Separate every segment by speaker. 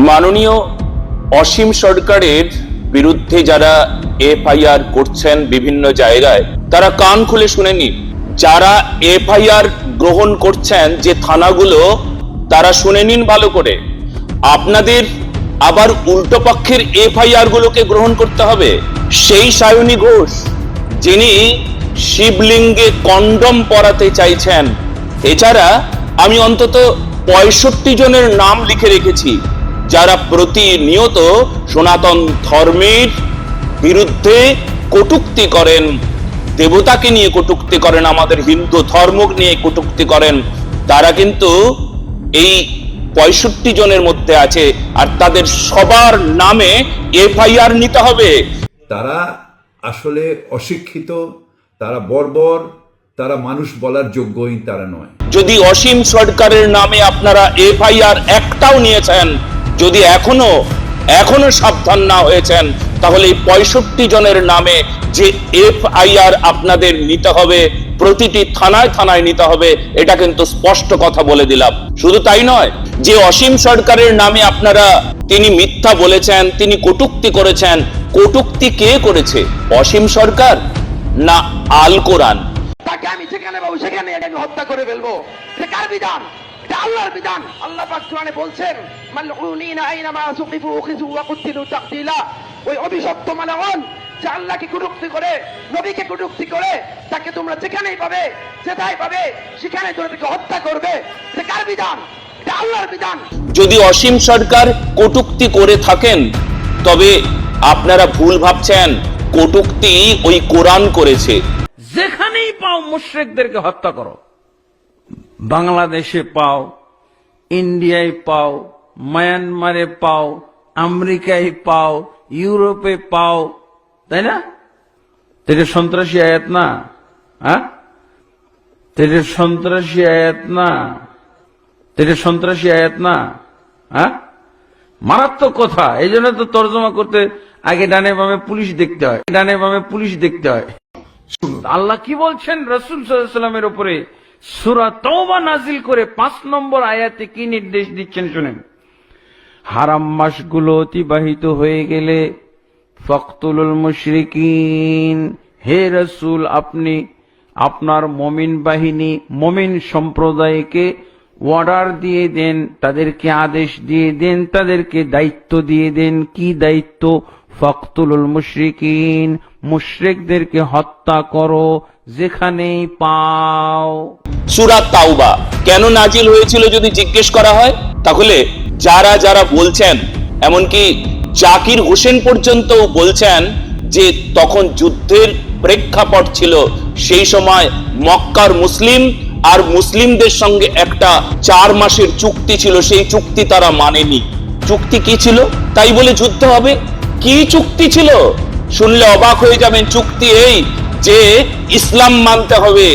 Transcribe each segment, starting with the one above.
Speaker 1: মাননীয় অসীম সরকারের বিরুদ্ধে যারা এফআইআর করছেন বিভিন্ন জায়গায়, তারা কান খুলে শুনে নিন। যারা এফআইআর গ্রহণ করছেন যে থানাগুলো, তারা শুনে নিন ভালো করে। আপনাদের আবার উল্টো পক্ষের এফআইআর গুলোকে গ্রহণ করতে হবে। সেই সায়নী ঘোষ যিনি শিবলিঙ্গে কন্ডম পরাতে চাইছেন, এছাড়া আমি অন্তত 65 জনের নাম লিখে রেখেছি যারা প্রতিনিয়ত সনাতন ধর্মের বিরুদ্ধে কটূক্তি করেন, দেবতাকে নিয়ে কটূক্তি করেন, আমাদের হিন্দু ধর্ম নিয়ে কটূক্তি করেন। তারা কিন্তু এই 65 জনের মধ্যে আছে, আর তাদের সবার নামে এফআইআর নিতে হবে।
Speaker 2: তারা আসলে অশিক্ষিত, তারা বর্বর, তারা মানুষ বলার যোগ্যই তারা নয়।
Speaker 1: যদি অসীম সরকারের নামে আপনারা এফআইআর একটাও নিয়েছেন, যদি এখনো সাবধান না হয়েছেন, তাহলে এই 65 জনের নামে যে এফআইআর আপনাদের নিতে হবে, প্রতিটি থানায় থানায় নিতে হবে, এটা কিন্তু স্পষ্ট কথা বলে দিলাম। শুধু তাই নয়, যে অসীম সরকারের নামে আপনারা তিনি মিথ্যা বলেছেন, তিনি কটূক্তি করেছেন, কটূক্তি কে করেছে? অসীম সরকার না আল কোরআন?
Speaker 3: তাকে আমি যেখানে পাবো সেখানে আমি হত্যা করে ফেলবো। এটা কার বিধান? এটা আল্লাহর বিধান। আল্লাহ পাক কোরআনে বলছেন, মালউনিনা আইনামা সুকিফু উখিযু ওয়া কুতিলু তাকতিলা। ওই অভিশপ্ত মালাউন যে আল্লাহকে কটূক্তি করে, নবীকে কটূক্তি করে, তাকে তোমরা যেখানেই পাবে, যেথায় পাবে, সেখানে তাদেরকে হত্যা করবে। এটা কার বিধান? এটা আল্লাহর বিধান।
Speaker 1: যদি অসীম সরকার কটূক্তি করে থাকেন, তবে আপনারা ভুল ভাবছেন। কটূক্তি ওই কোরআন করেছে।
Speaker 4: যেখানেই পাও মুশরিকদেরকে হত্যা করো। বাংলাদেশে পাও, ইন্ডিয়ায় পাও, মায়ানমারে পাও, আমেরিকায় পাও, ইউরোপে পাও, তাই না? এটা সন্ত্রাসী আয়াত না? হ্যাঁ, এটা সন্ত্রাসী আয়াত না? এটা সন্ত্রাসী আয়াত না? হ্যাঁ, মারাত্মক কথা। এই জন্য তো তর্জমা করতে আগে ডানে বামে পুলিশ দেখতে হয়, ডানে বামে পুলিশ দেখতে হয়। আল্লাহ কি বলছেন রাসূল সাল্লাল্লাহু আলাইহি ওয়াসাল্লামের উপরে সূরা তাওবা নাজিল করে 5 নম্বর আয়াতে কি নির্দেশ দিচ্ছেন শুনেন। হারাম মাসগুলো অতিবাহিত হয়ে গেলে ফাকতুলুল মুশরিকিন, হে রাসূল আপনি আপনার মুমিন বাহিনী, মুমিন সম্প্রদায়কে অর্ডার দিয়ে দেন, তাদেরকে আদেশ দিয়ে দেন, তাদেরকে দায়িত্ব দিয়ে দেন। কি দায়িত্ব? ফাকতুলুল মুশরিকিন, মুশরিকদেরকে হত্যা করো যেখানেই পাও।
Speaker 1: সূরা তাওবা কেন নাজিল হয়েছিল যদি জিজ্ঞেস করা হয়, তাহলে যারা যারা বলছেন, এমনকি জাকির হোসেন পর্যন্ত বলছেন যে তখন যুদ্ধের প্রেক্ষাপট ছিল, সেই সময় মক্কার মুসলিম আর মুসলিমদের সঙ্গে একটা 4 মাসের চুক্তি ছিল, সেই চুক্তি তারা মানেনি। চুক্তি কি ছিল? তাই বলে যুদ্ধ হবে? কি চুক্তি ছিল? শুনলে অবাক হয়ে যাবেন। চুক্তি এই যে ইসলাম মানতে হবে,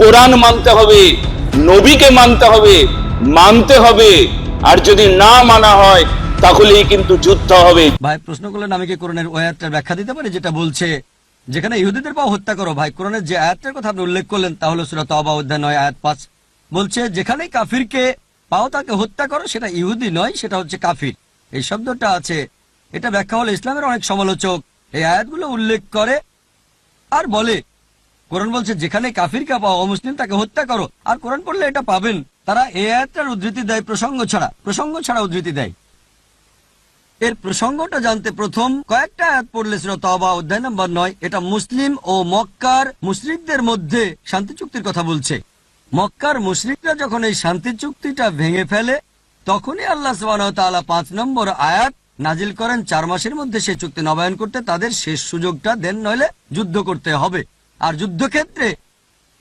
Speaker 1: কোরআন মানতে হবে, নবীকে মানতে হবে, আর যদি না মানা হয় তাহলেই কিন্তু যুদ্ধ হবে।
Speaker 5: ভাই প্রশ্ন করলেন আমি কি কোরআনের ওই আয়াতটার ব্যাখ্যা দিতে পারি যেটা বলছে যেখানে ইহুদিদের পাও হত্যা করো। ভাই কোরআনের যে আয়াতটার কথা আপনি উল্লেখ করলেন তা হলো সূরা তাওবা অধ্যায় 9 আয়াত 5, বলছে যেখানেই কাফিরকে পাও তাকে হত্যা করো, সেটা ইহুদি নয়, সেটা হচ্ছে কাফির। এই শব্দটা আছে, এটা ব্যাখ্যা হলো ইসলামের অনেক সমালোচক এই আয়াতগুলো উল্লেখ করে আর বলে কোরআন বলছে যেখানে কাফিরকে পাও অমুসলিম তাকে হত্যা করো, আর কোরআন পড়লে এটা পাবেন। তারা এই আয়াতটার উদ্ধৃতি দেয় প্রসঙ্গ ছাড়া উদ্ধৃতি দেয়। এর প্রসঙ্গটা জানতে প্রথম কয়েকটা আয়াত পড়লে সূরা তাওবা অধ্যায় নম্বর 9, এটা মুসলিম ও মক্কার মুশরিকদের মধ্যে শান্তি চুক্তির কথা বলছে। মক্কার মুশরিকরা যখন এই শান্তি চুক্তিটা ভেঙে ফেলে, তখনই আল্লাহ সুবহানাহু ওয়া তাআলা 5 নম্বর আয়াত নাজিল করেন 4 মাসের মধ্যে সেই চুক্তি নবায়ন করতে তাদের শেষ সুযোগটা দেন, নইলে যুদ্ধ করতে হবে। আর যুদ্ধক্ষেত্রে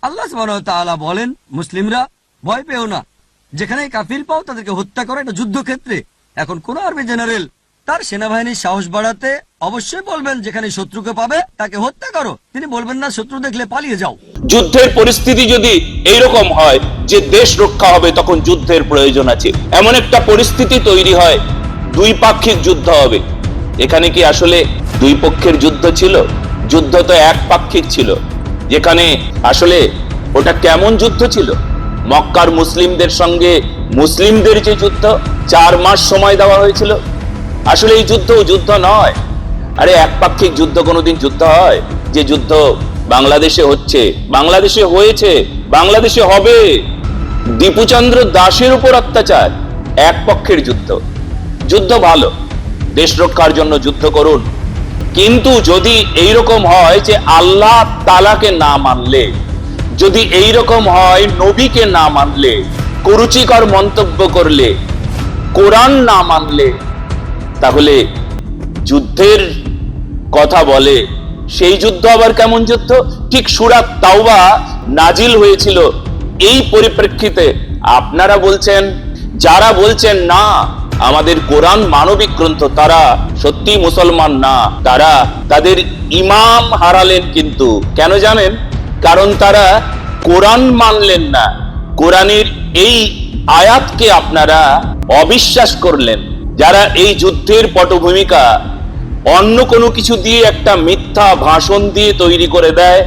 Speaker 5: আল্লাহ সুবহানাহু ওয়া তাআলা বলেন মুসলিমরা ভয় পেও না, যেখানে কাফির পাও তাদেরকে হত্যা করো, এটা যুদ্ধক্ষেত্রে। এখন কোন আর্মি জেনারেল তার সেনাবাহিনীর সাহস বাড়াতে অবশ্যই বলবেন যেখানে শত্রুকে পাবে তাকে হত্যা করো, তিনি বলবেন না শত্রু দেখলে পালিয়ে যাও।
Speaker 1: যুদ্ধের পরিস্থিতি যদি এইরকম হয় যে দেশ রক্ষা হবে, তখন যুদ্ধের প্রয়োজন আছে। এমন একটা পরিস্থিতি তৈরি হয়, 2 পাক্ষিক যুদ্ধ হবে। এখানে কি আসলে 2 পক্ষের যুদ্ধ ছিল? যুদ্ধ তো 1 পাক্ষিক ছিল। যেখানে আসলে ওটা কেমন যুদ্ধ ছিল? মক্কার মুসলিমদের সঙ্গে মুসলিমদের যে যুদ্ধ 4 মাস সময় দেওয়া হয়েছিল, আসলে এই যুদ্ধ নয়। আরে একপাক্ষিক যুদ্ধ কোনোদিন যুদ্ধ হয়? যে যুদ্ধ বাংলাদেশে হচ্ছে, বাংলাদেশে হয়েছে, বাংলাদেশে হবে। দীপুচন্দ্র দাসের উপর অত্যাচার, এক পক্ষের যুদ্ধ। যুদ্ধ ভালো, দেশ রক্ষার জন্য যুদ্ধ করুন, কিন্তু যদি এইরকম হয় যে আল্লাহ তাআলাকে না মানলে, যদি এইরকম হয় নবীকে না মানলে, কুরুচিকর মন্তব্য করলে, কোরআন না মানলে, তাহলে যুদ্ধের কথা বলে, সেই যুদ্ধ আবার কেমন যুদ্ধ? ঠিক সূরা তাওবা নাজিল হয়েছিল এই পরিপ্রেক্ষিতে। আপনারা বলছেন, যারা বলছেন না আমাদের কোরআন মানবিক গ্রন্থ, তারা সত্যি মুসলমান না, তারা তাদের ইমাম হারালেন। কিন্তু কেন জানেন? কারণ তারা কোরআন মানলেন না, কোরআনের এই আয়াতকে আপনারা অবিশ্বাস করলেন। যারা এই যুদ্ধের পটভূমিকা অন্য কোনো কিছু দিয়ে, একটা মিথ্যা ভাষণ দিয়ে তৈরি করে দেয়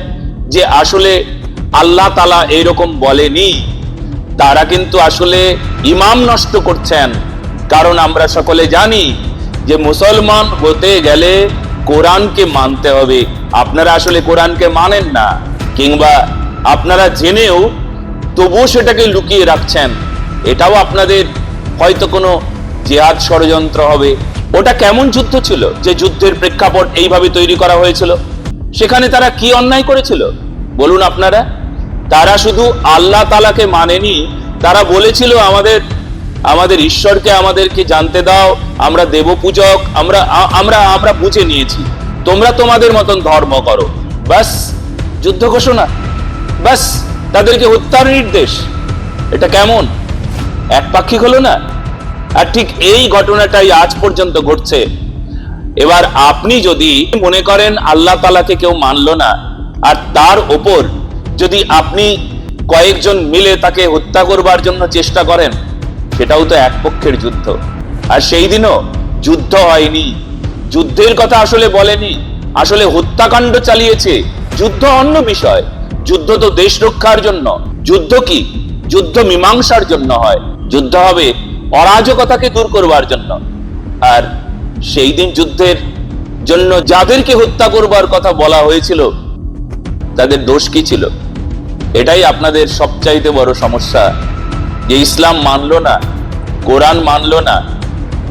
Speaker 1: যে আসলে আল্লাহ তাআলা এইরকম বলেনি, তারা কিন্তু আসলে ইমাম নষ্ট করছেন। কারণ আমরা সকলে জানি যে মুসলমান হতে গেলে কোরআনকে মানতে হবে। আপনারা আসলে কোরআনকে মানেন না, কিংবা আপনারা জেনেও তবুও সেটাকে লুকিয়ে রাখছেন। এটাও আপনাদের হয়তো কোনো জিহাদ ষড়যন্ত্র হবে। ওটা কেমন যুদ্ধ ছিল যে যুদ্ধের প্রেক্ষাপট এইভাবে তৈরি করা হয়েছিল? সেখানে তারা কি অন্যায় করেছিল বলুন আপনারা? তারা শুধু আল্লাহ তাআলাকে মানেনি, তারা বলেছিল আমাদের ঈশ্বরকে আমাদেরকে জানতে দাও, আমরা দেবপূজক, আমরা বুঝে নিয়েছি, তোমরা তোমাদের মতন ধর্ম করো। বাস, যুদ্ধ ঘোষণা, বাস, তাদেরকে হত্যার নির্দেশ। এটা কেমন একপাক্ষিক হলো না? আর ঠিক এই ঘটনাটাই আজ পর্যন্ত ঘটছে। এবার আপনি যদি মনে করেন আল্লাহ তাআলাকে কেউ মানলো না, আর তার ওপর যদি আপনি কয়েকজন মিলে তাকে হত্যা করবার জন্য চেষ্টা করেন, সেটাও তো এক পক্ষের যুদ্ধ। আর সেই দিনও যুদ্ধ হয়নি, যুদ্ধের কথা আসলে বলেনি, আসলে হত্যাকাণ্ড চালিয়েছে। যুদ্ধ অন্য বিষয়, যুদ্ধ তো দেশ রক্ষার জন্য। যুদ্ধ কি? যুদ্ধ মীমাংসার জন্য হয়, যুদ্ধ হবে অরাজকতাকে দূর করবার জন্য। আর সেই দিন যুদ্ধের জন্য যাদেরকে হত্যা করবার কথা বলা হয়েছিল, তাদের দোষ কি ছিল? এটাই আপনাদের সবচাইতে বড় সমস্যা, যে ইসলাম মানলো না, কোরআন মানলো না,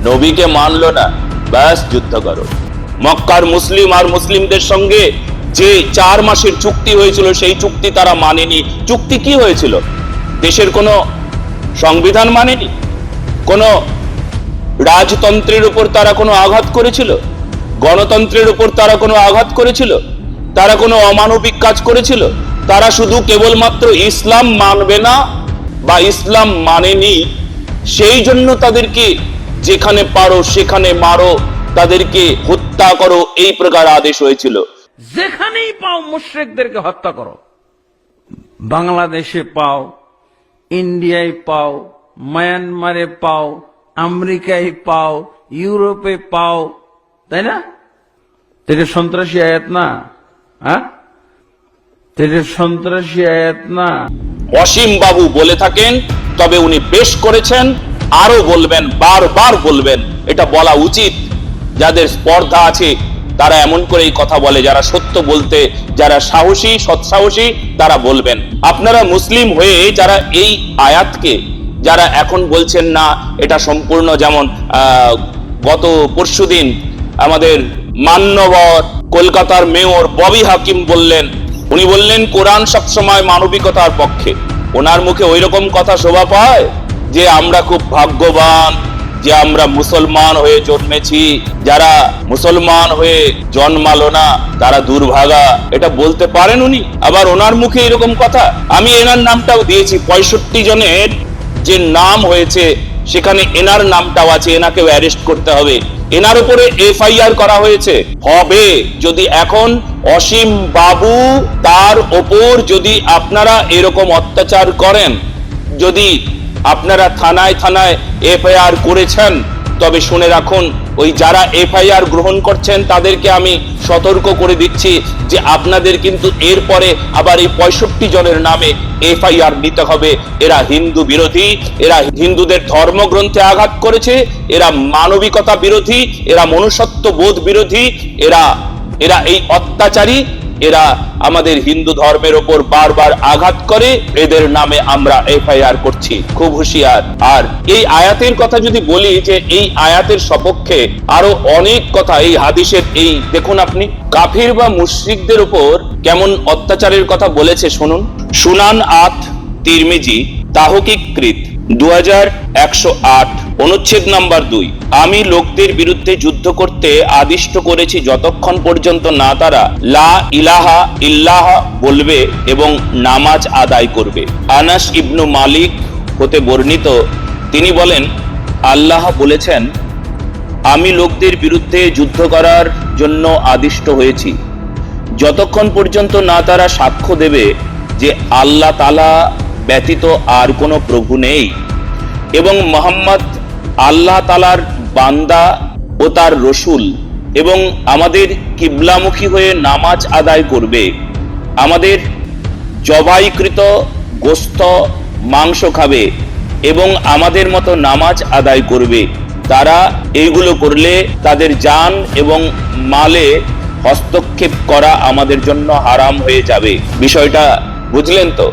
Speaker 1: নবীকে মানলো না, ব্যাস যুদ্ধ করো। মক্কার মুসলিম আর মুসলিমদের সঙ্গে যে 4 মাসের চুক্তি হয়েছিল, সেই চুক্তি তারা মানেনি। চুক্তি কি হয়েছিল? দেশের কোনো সংবিধান মানেনি, কোনো রাজতন্ত্রের উপর তারা কোনো আঘাত করেছিল, গণতন্ত্রের উপর তারা কোনো আঘাত করেছিল, তারা কোনো অমানবিক কাজ করেছিল? তারা শুধু কেবলমাত্র ইসলাম মানবে না বা ইসলাম মানেনি, সেই জন্য তাদেরকে যেখানে পারো সেখানে মারো, তাদেরকে হত্যা করো, এই প্রকার আদেশ হয়েছিল।
Speaker 4: যেখানেই পাও মুশরিকদেরকে হত্যা করো। বাংলাদেশে পাও, ইন্ডিয়ায় পাও, মায়ানমারে পাও, আমেরিকায় পাও, ইউরোপে পাও, তাই না? এটা সন্ত্রাসী আয়াত না? হ্যাঁ, এটা সন্ত্রাসী আয়াত না?
Speaker 1: অসীম বাবু বলে থাকেন, তবে উনি বেশ করেছেন, আরো বলবেন, বারবার বলবেন। এটা বলা উচিত। যাদের স্পর্ধা আছে তারা এমন করেই কথা বলে, যারা সত্য বলতে, যারা সাহসী, সৎসাহসী, তারা বলবেন। আপনারা মুসলিম হয়ে যারা এই আয়াতকে, যারা এখন বলছেন না এটা সম্পূর্ণ, যেমন গত পরশুদিন আমাদের মান্যবর কলকাতার মেয়র ববি হাকিম বললেন, উনি বললেন কোরআন সবসময় মানবিকতার পক্ষে। ওনার মুখে ওইরকম কথা শোভা পায় যে আমরা খুব ভাগ্যবান যে আমরা মুসলমান হয়ে জন্মেছি, যারা মুসলমান হয়ে জন্মালো না তারা দুর্ভাগা, এটা বলতে পারেন উনি? আবার ওনার মুখে এরকম কথা। আমি এনার নামটাও দিয়েছি, 65 জনের যে নাম হয়েছে সেখানে এনার নামটাও আছে, এনাকেও অ্যারেস্ট করতে হবে, এনার উপরে FIR করা হয়েছে। হবে যদি এখন অসীম বাবু তার ওপর যদি আপনারা এরকম অত্যাচার করেন, যদি আপনারা থানায় থানায় FIR করেছেন, তবে শুনে রাখুন, ওই যারা এফআইআর গ্রহণ করছেন তাদেরকে আমি সতর্ক করে দিচ্ছি যে আপনাদের কিন্তু এরপরে আবার এই 65 জনের নামে এফআইআর নিতে হবে। এরা হিন্দু বিরোধী, এরা হিন্দুদের ধর্মগ্রন্থে আঘাত করেছে, এরা মানবিকতা বিরোধী, এরা মনুষ্যত্ব বোধ বিরোধী, এরা এই অত্যাচারী, এরা আমাদের হিন্দু ধর্মের ওপর বারবার আঘাত করে, এদের নামে আমরা এফআইআর করছি। খুব হুঁশিয়ার। আর এই আয়াতের কথা যদি বলি, যে এই আয়াতের সপক্ষে আরো অনেক কথা এই হাদিসের, এই দেখুন আপনি কাফির বা মুশরিকদের উপর কেমন অত্যাচারের কথা বলেছে শুনুন। সুনান আত তিরমিজি তাহকিককৃত 2108 অনুচ্ছেদ নাম্বার 2, আমি লোকদের বিরুদ্ধে যুদ্ধ করতে আদিষ্ট করেছি যতক্ষণ পর্যন্ত না তারা লা ইলাহা ইল্লাহ বলবে এবং নামাজ আদায় করবে। আনাস ইবনু মালিক হতে বর্ণিত, তিনি বলেন, আল্লাহ বলেছেন, আমি লোকদের বিরুদ্ধে যুদ্ধ করার জন্য আদিষ্ট হয়েছি যতক্ষণ পর্যন্ত না তারা সাক্ষ্য দেবে যে আল্লাহ তাআলা ব্যতীত আর কোনো প্রভু নেই এবং মুহাম্মদ আল্লাহ তাআলার বান্দা ও তার রসূল, এবং আমাদের কিবলামুখী হয়ে নামাজ আদায় করবে, আমাদের জবাইকৃত গোশত মাংস খাবে এবং আমাদের মতো নামাজ আদায় করবে। তারা এইগুলো করলে তাদের জান এবং মালে হস্তক্ষেপ করা আমাদের জন্য হারাম হয়ে যাবে। বিষয়টা বুঝলেন তো?